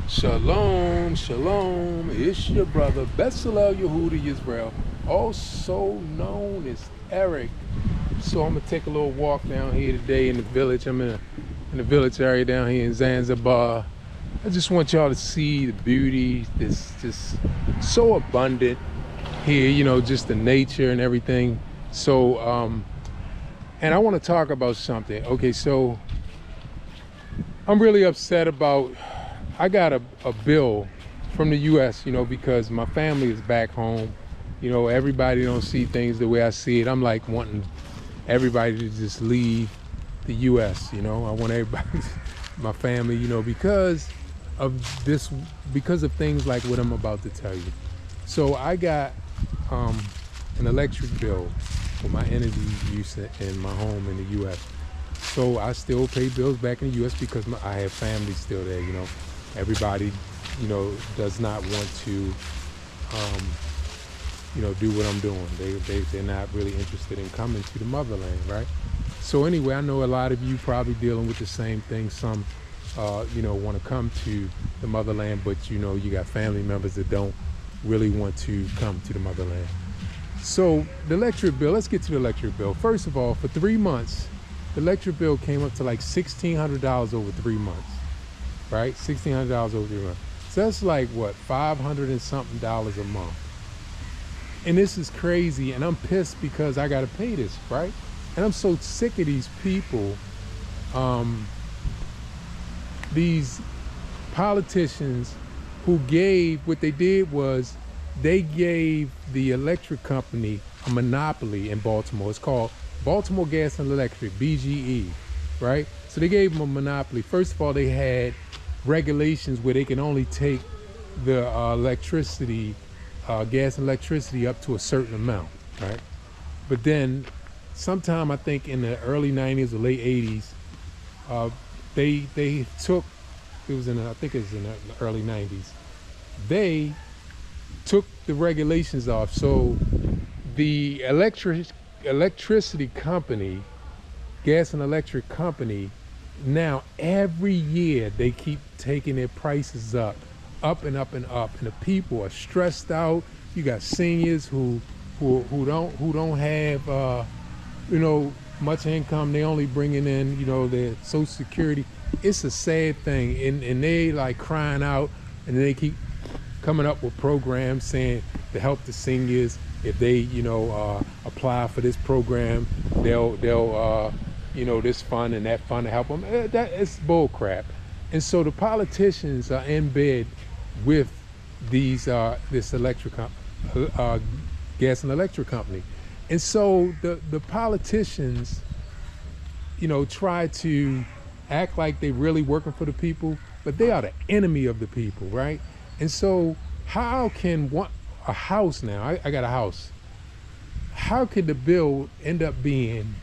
Shalom, shalom. It's your brother Bezalel Yehudi Israel, also known as Eric. So I'm gonna take a little walk down here today in the village. I'm in the village area down here in Zanzibar. I just want y'all to see the beauty. This just so abundant here. You know, just the nature and everything. So, and I want to talk about something. Okay, so I'm really upset about. I got a bill from the U.S., you know, because my family is back home. You know, everybody don't see things the way I see it. I'm like wanting everybody to just leave the U.S., you know. I want everybody, my family, you know, because of things like what I'm about to tell you. So I got an electric bill for my energy use in my home in the U.S. So I still pay bills back in the U.S. because I have family still there, you know. Everybody, you know, does not want to, you know, do what I'm doing. They're not really interested in coming to the motherland, right? So anyway, I know a lot of you probably dealing with the same thing. Some, you know, want to come to the motherland, but, you know, you got family members that don't really want to come to the motherland. So the electric bill, let's get to the electric bill. First of all, for 3 months, the electric bill came up to like $1,600 over 3 months. Right? $1,600 over 3 months. So that's like what, $500 and something a month. And this is crazy, and I'm pissed because I gotta pay this, right? And I'm so sick of these people, these politicians who what they did was they gave the electric company a monopoly in Baltimore. It's called Baltimore Gas and Electric, BGE, right? So they gave them a monopoly. First of all, they had regulations where they can only take the electricity, gas and electricity up to a certain amount, right? But then sometime, I think in the early 90s or late 80s, they took, I think it was in the early 90s, they took the regulations off. So the electricity company, gas and electric company, now every year they keep taking their prices up and up and up, and the people are stressed out. You got seniors who don't have you know, much income. They only bringing in, you know, their Social Security. It's a sad thing, and they like crying out, and they keep coming up with programs saying to help the seniors. If they, you know, apply for this program, they'll you know, this fund and that fund to help them. That is bull crap. And so the politicians are in bed with these this electric gas and electric company. And so the politicians, you know, try to act like they're really working for the people, but they are the enemy of the people, right? And so how can a house now, I got a house, how could the bill end up being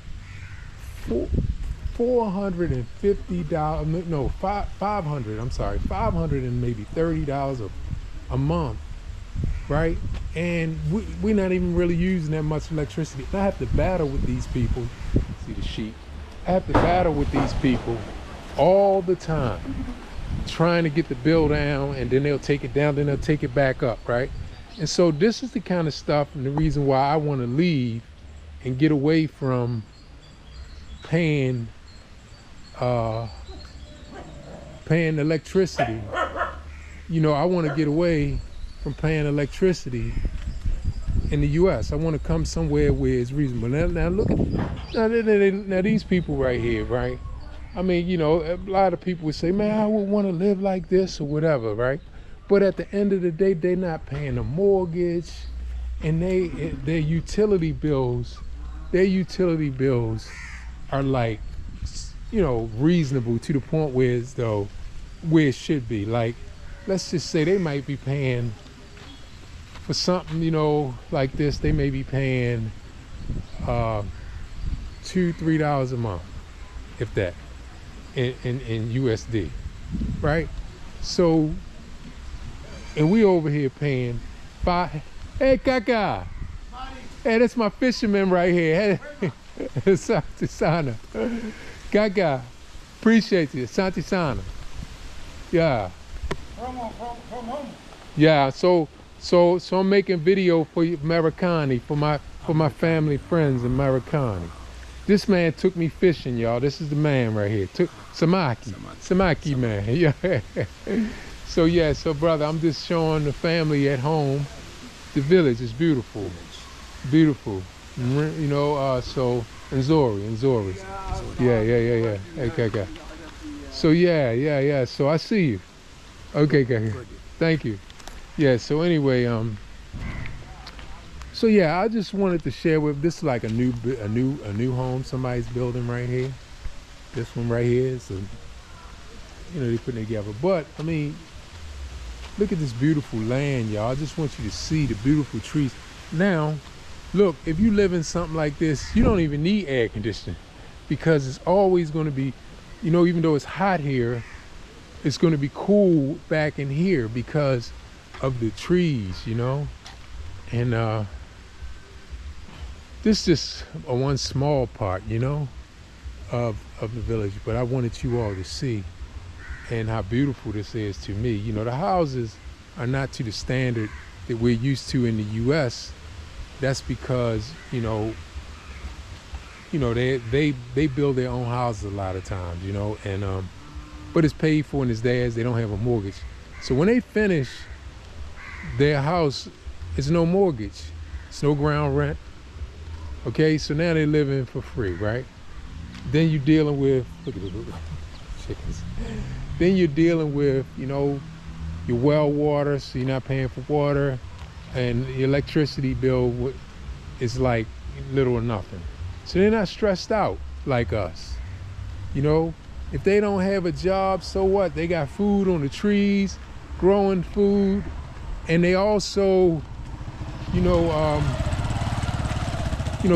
$450, no, 500, I'm sorry, $500 and maybe $30 a month, right? And we're not even really using that much electricity. And I have to battle with these people. See the sheep? I have to battle with these people all the time, trying to get the bill down, and then they'll take it down, then they'll take it back up, right? And so this is the kind of stuff and the reason why I want to leave and get away from paying electricity. You know, I want to get away from paying electricity in the U.S. I want to come somewhere where it's reasonable. Now look at now these people right here, right? I mean, you know, a lot of people would say, man, I would want to live like this or whatever, right? But at the end of the day, they're not paying a mortgage, and their utility bills are like, you know, reasonable to the point where where it should be. Like, let's just say they might be paying for something, you know, like this. They may be paying $2-3 a month, if that, in USD, right? So, and we over here paying $5. Hey, Kaka. Hey, that's my fisherman right here. Hey. Asante sana. Gaga, appreciate you. Asante sana. Yeah. From home. Yeah, so I'm making video for Maricani, for my family, friends in Maricani. This man took me fishing, y'all. This is the man right here. Took Samaki man. Yeah. So yeah, so brother, I'm just showing the family at home. The village is beautiful, beautiful. You know, so Nzori. Yeah. Okay. So yeah. So I see you. Okay. Thank you. Yeah. So anyway, so yeah, I just wanted to share with this is like a new home somebody's building right here. This one right here. So you know they putting it together. But I mean, look at this beautiful land, y'all. I just want you to see the beautiful trees. Now, look, if you live in something like this, you don't even need air conditioning because it's always going to be, you know, even though it's hot here, it's going to be cool back in here because of the trees, you know. And this is just a one small part, you know, of the village. But I wanted you all to see and how beautiful this is to me. You know, the houses are not to the standard that we're used to in the U.S. That's because, you know, they build their own houses a lot of times, you know, and but it's paid for and it's theirs. They don't have a mortgage. So when they finish their house, it's no mortgage. It's no ground rent. Okay, so now they're living for free, right? Then you're dealing with, look at the chickens. Then you're dealing with, you know, your well water, so you're not paying for water, and the electricity bill is like little or nothing. So they're not stressed out like us. You know, if they don't have a job, so what? They got food on the trees, growing food, and they also, you know,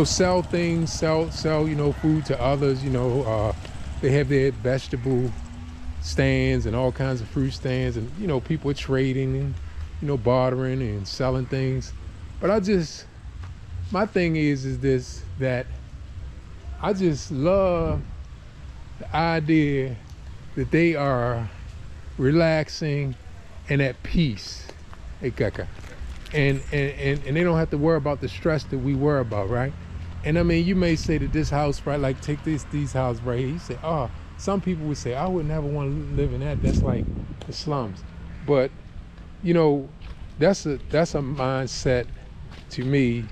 sell things, sell, you know, food to others. You know, they have their vegetable stands and all kinds of fruit stands, and you know, people are trading and, you know, bartering and selling things. But my thing is this, that I just love the idea that they are relaxing and at peace. Hey, Kaka. And they don't have to worry about the stress that we worry about, right? And I mean, you may say that this house, right, like take these houses right here, you say, oh, some people would say, I would never want to live in that. That's like the slums. But, you know, that's a mindset to me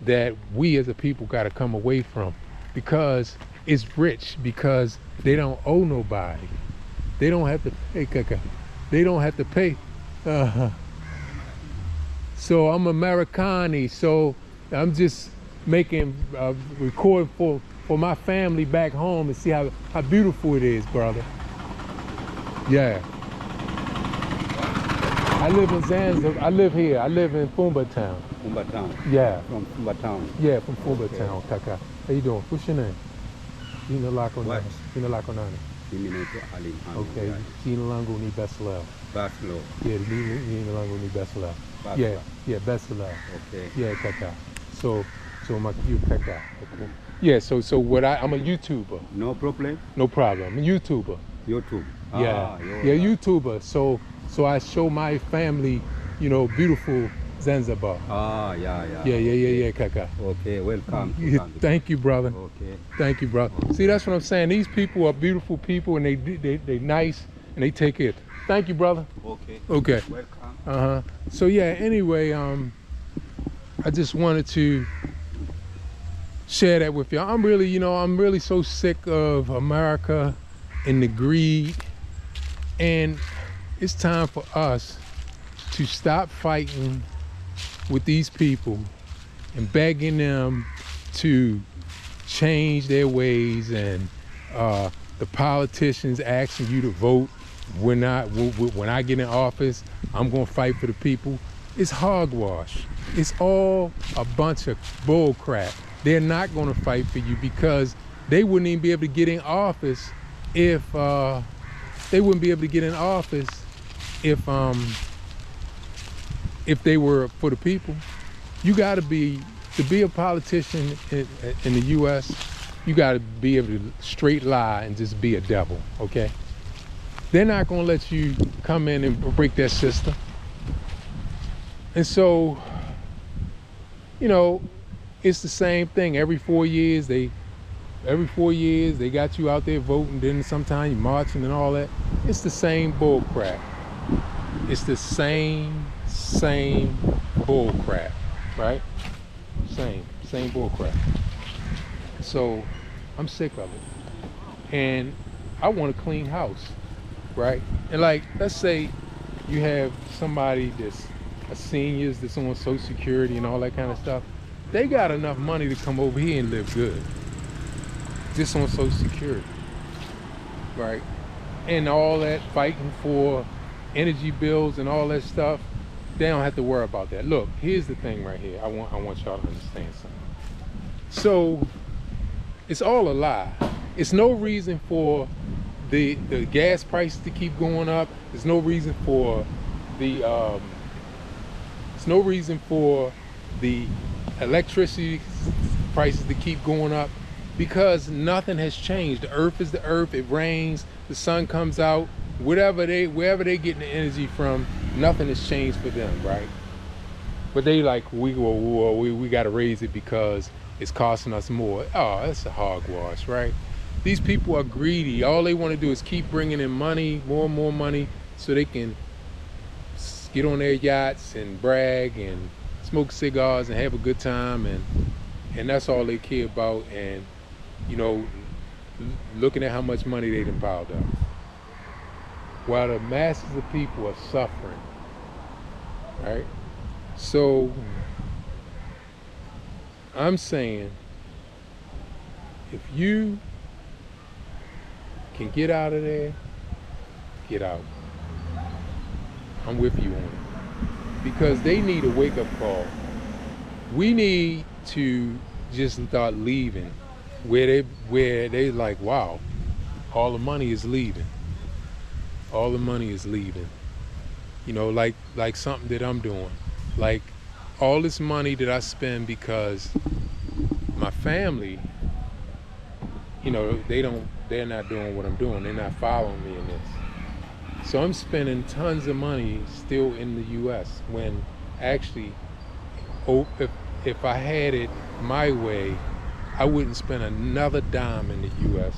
that we as a people got to come away from, because it's rich, because they don't owe nobody. They don't have to pay, Kaka. They don't have to pay. So I'm Americani, so I'm just making record for my family back home and see how beautiful it is, brother. Yeah. I live in Zanzibar. I live here. I live in Fumba Town. Fumba Town. Yeah. From Fumba Town. Yeah, from Fumba Okay. Town, Kaka. How you doing? What's your name? Jina lako What? nani? Jina lako nani? Mimi naitwa Ali Mohamed. Okay. Jina langu ni Besalel. Baslo. Yeah, jina langu ni Besalel. Baslo. Yeah, Besalel. Okay. Yeah, Kaka. So you Kaka. Okay. Yeah, so what I'm a YouTuber. No problem. No problem. I'm a YouTuber. YouTube. Yeah. you're YouTuber. So I show my family, you know, beautiful Zanzibar. Yeah, Kaka. Okay, welcome. to Yeah, Zanzibar. thank you, brother. Okay. Thank you, brother. See, that's what I'm saying. These people are beautiful people, and they nice, and they take it. Thank you, brother. Okay. Okay. Welcome. So yeah, anyway, I just wanted to share that with y'all. I'm really so sick of America and the greed, and it's time for us to stop fighting with these people and begging them to change their ways, and the politicians asking you to vote when I get in office, I'm gonna fight for the people. It's hogwash. It's all a bunch of bull crap. They're not gonna fight for you because they wouldn't even be able to get in office if if they were for the people. You gotta be, to be a politician in the US, you gotta be able to straight lie and just be a devil, okay? they're not going to let you come in and break their system. And so, you know, it's the same thing. Every 4 years, they got you out there voting. Then sometimes you marching and all that. It's the same bull crap. It's the same bull crap, right? Same bull crap. So I'm sick of it. And I want a clean house, right? And like, let's say you have somebody that's a seniors that's on Social Security and all that kind of stuff. They got enough money to come over here and live good. Just on Social Security, right? And all that fighting for energy bills and all that stuff, they don't have to worry about that. Look, here's the thing right here. I want y'all to understand something. So it's all a lie. It's no reason for the gas prices to keep going up. There's no reason for the electricity prices to keep going up, because nothing has changed. The earth is the earth. It rains, the sun comes out, wherever they getting the energy from, nothing has changed for them, right? But they like, we got to raise it because it's costing us more. Oh, that's a hogwash, right? These people are greedy. All they want to do is keep bringing in money, more and more money, so they can get on their yachts and brag and smoke cigars and have a good time, and that's all they care about. And you know, looking at how much money they done piled up, while the masses of people are suffering, right? So I'm saying, if you can get out of there, get out. I'm with you on it. Because they need a wake-up call. We need to just start leaving where they like, wow, all the money is leaving. All the money is leaving. You know, like something that I'm doing. Like all this money that I spend because my family, you know, they're not doing what I'm doing. They're not following me in this. So I'm spending tons of money still in the U.S. when actually, if I had it my way, I wouldn't spend another dime in the U.S.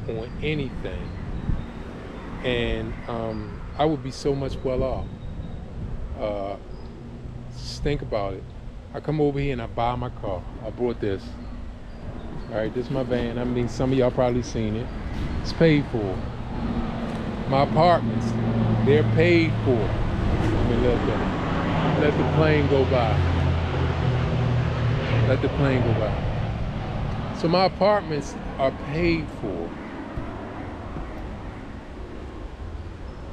on anything. And I would be so much well off. Just think about it. I come over here and I buy my car. I bought this. All right, this is my van. I mean, some of y'all probably seen it. It's paid for. My apartments, they're paid for. Let me let the plane go by. Let the plane go by. So my apartments are paid for.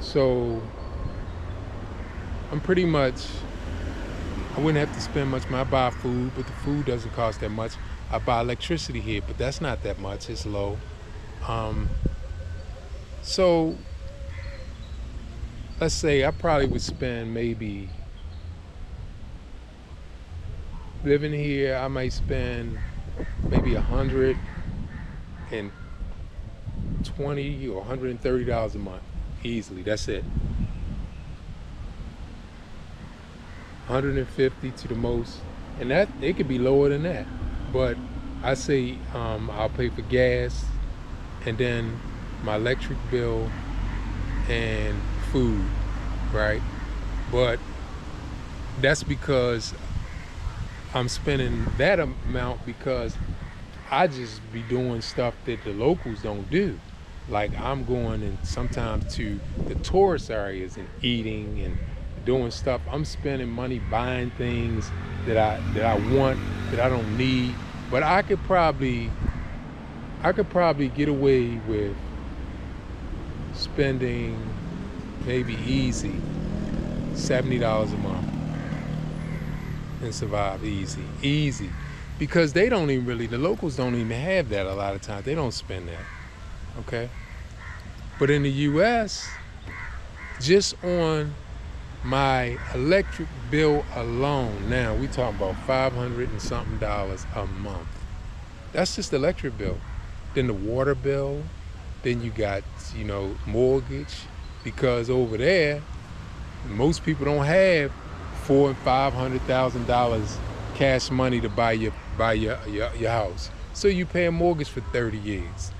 So I'm pretty much, I wouldn't have to spend much when I buy food, but the food doesn't cost that much. I buy electricity here, but that's not that much, it's low. So let's say I probably would spend maybe, living here, I might spend maybe $120 or $130 a month, easily, that's it. 150 to the most, and that it could be lower than that, but I say I'll pay for gas and then my electric bill and food, right? But that's because I'm spending that amount because I just be doing stuff that the locals don't do. Like I'm going and sometimes to the tourist areas and eating and doing stuff. I'm spending money buying things that I want, that I don't need. But I could probably get away with spending maybe easy $70 a month and survive easy. Because they don't even really, the locals don't even have that a lot of times. They don't spend that, okay? But in the US, just on my electric bill alone, now we talking about $500 and something a month. That's just the electric bill. Then the water bill, Then you got, mortgage, because over there, most people don't have $400,000 and $500,000 cash money to buy your house. So you pay a mortgage for 30 years.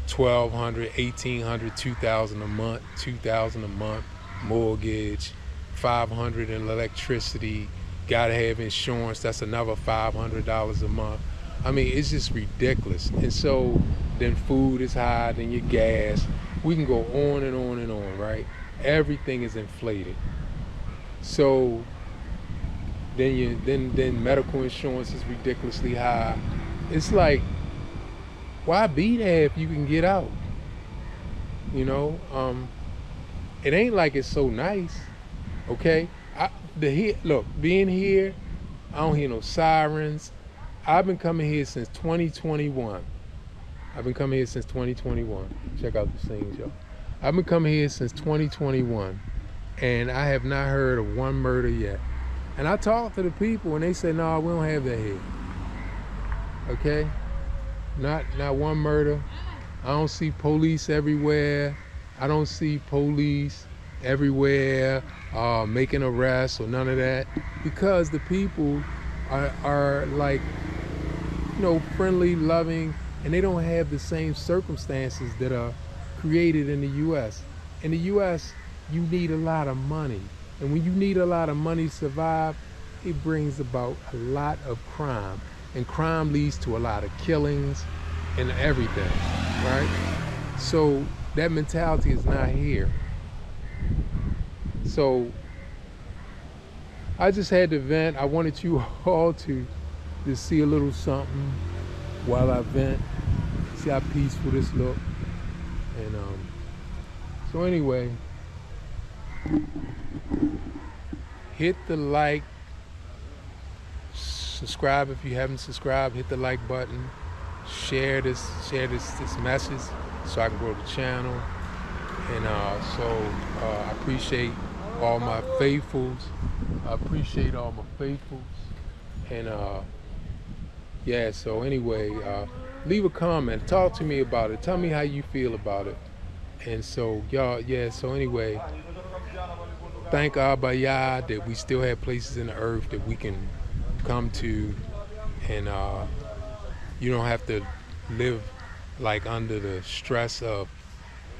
$1,200, $1,800, $2,000 a month, $2,000 a month mortgage, $500 in electricity. Gotta have insurance. That's another $500 a month. I mean, it's just ridiculous. And so then food is high, then your gas. We can go on and on and on, right? Everything is inflated. So then medical insurance is ridiculously high. It's like, why be there if you can get out? It ain't like it's so nice, okay? Being here, I don't hear no sirens. I've been coming here since 2021. Check out the scenes, y'all. I've been coming here since 2021, and I have not heard of one murder yet. And I talk to the people, and they say, no, we don't have that here. Okay? Not one murder. I don't see police everywhere. I don't see police everywhere making arrests or none of that, because the people are like, friendly, loving, and they don't have the same circumstances that are created in the U.S. In the U.S., you need a lot of money. And when you need a lot of money to survive, it brings about a lot of crime. And crime leads to a lot of killings and everything, right? So that mentality is not here. So I just had to vent. I wanted you all to see a little something while I vent. See how peaceful this look. And so anyway, hit the like, subscribe if you haven't subscribed, hit the like button, share this message so I can grow the channel. And I appreciate all my faithfuls. And yeah, so anyway, leave a comment, talk to me about it, tell me how you feel about it. And so y'all, so anyway, thank Abba Yah that we still have places in the earth that we can come to, and you don't have to live like under the stress of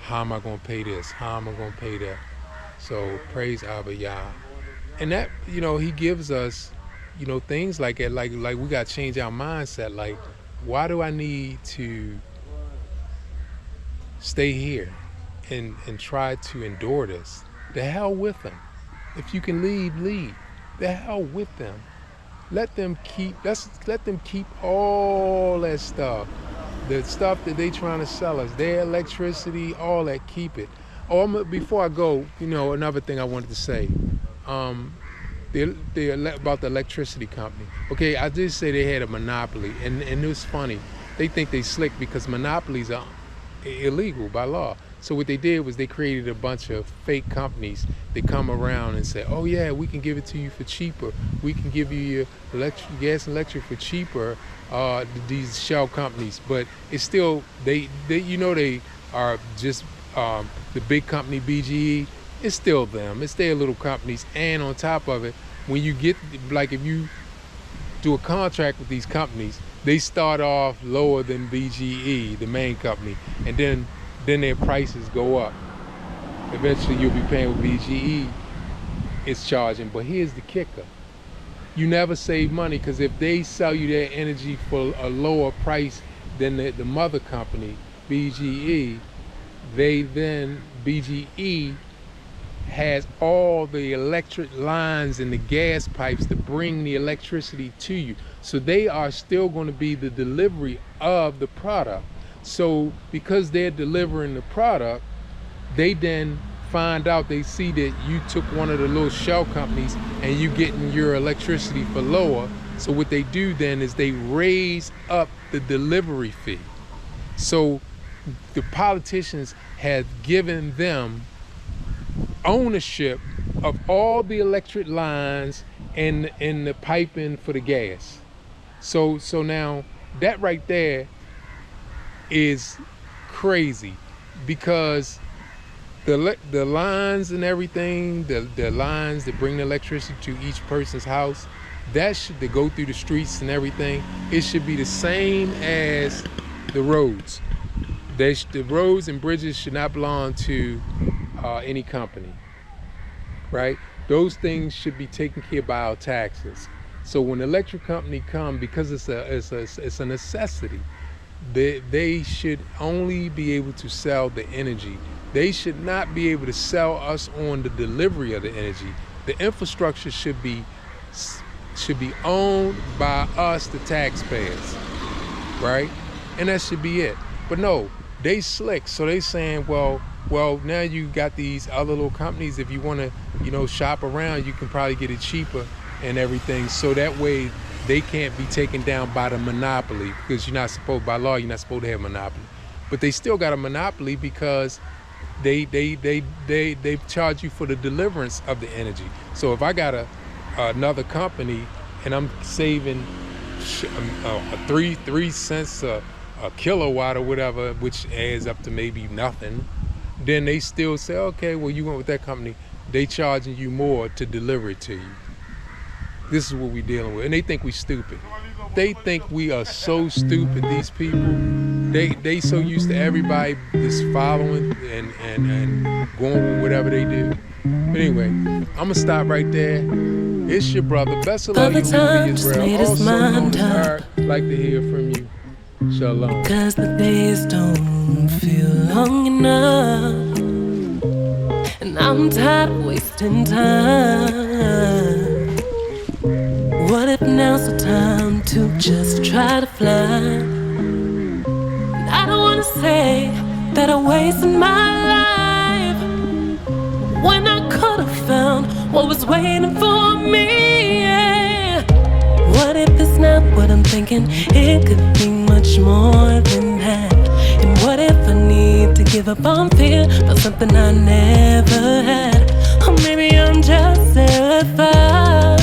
how am I gonna pay this, how am I gonna pay that. So praise Abba Yah. And that, he gives us, things like that, like we gotta change our mindset. Like, why do I need to stay here and try to endure this? The hell with them. If you can leave, leave. The hell with them. Let them keep all that stuff. The stuff that they trying to sell us, their electricity, all that, keep it. Before I go, another thing I wanted to say. About the electricity company. Okay, I did say they had a monopoly, and it was funny. They think they slick because monopolies are illegal by law. So what they did was they created a bunch of fake companies that come around and say, oh yeah, we can give it to you for cheaper. We can give you your gas and electric for cheaper, these shell companies. But it's still, they are just the big company, BGE. It's still them. It's their little companies. And on top of it, when you get, like if you do a contract with these companies, they start off lower than BGE, the main company, and then their prices go up. Eventually you'll be paying with BGE, it's charging. But here's the kicker. You never save money, because if they sell you their energy for a lower price than the mother company, BGE, BGE has all the electric lines and the gas pipes to bring the electricity to you. So they are still going to be the delivery of the product. So because they're delivering the product, they then find out, they see that you took one of the little shell companies and you getting your electricity for lower. So what they do then is they raise up the delivery fee. So the politicians have given them ownership of all the electric lines and the piping for the gas. So now that right there is crazy because the lines and everything, the lines that bring the electricity to each person's house, that go through the streets and everything, it should be the same as the roads. The roads and bridges should not belong to any company, right? Those things should be taken care of by our taxes. So when the electric company come, because it's a necessity, they should only be able to sell the energy. They should not be able to sell us on the delivery of the energy. The infrastructure should be owned by us, the taxpayers, right? And that should be it. But no, they slick. So they saying, well, now you got these other little companies. If you want to, shop around, you can probably get it cheaper and everything. So that way they can't be taken down by the monopoly, because by law, you're not supposed to have a monopoly. But they still got a monopoly because they charge you for the deliverance of the energy. So if I got another company and I'm saving 3 cents a kilowatt or whatever, which adds up to maybe nothing, then they still say, okay, well, you went with that company, they charging you more to deliver it to you. This is what we dealing with. And they think we stupid. They think we are so stupid, these people. They so used to everybody just following and going with whatever they do. But anyway, I'm gonna stop right there. It's your brother. Best of luck to you, Israel. Also known as Eric. Like to hear from you. Shalom. Cause the days don't feel long enough, and I'm tired of wasting time. What if now's the time to just try to fly? And I don't wanna say that I wasted my life when I could have found what was waiting for me, yeah. What if it's not what I'm thinking? It could be much more than that. And what if I need to give up on fear for something I never had? Or maybe I'm just terrified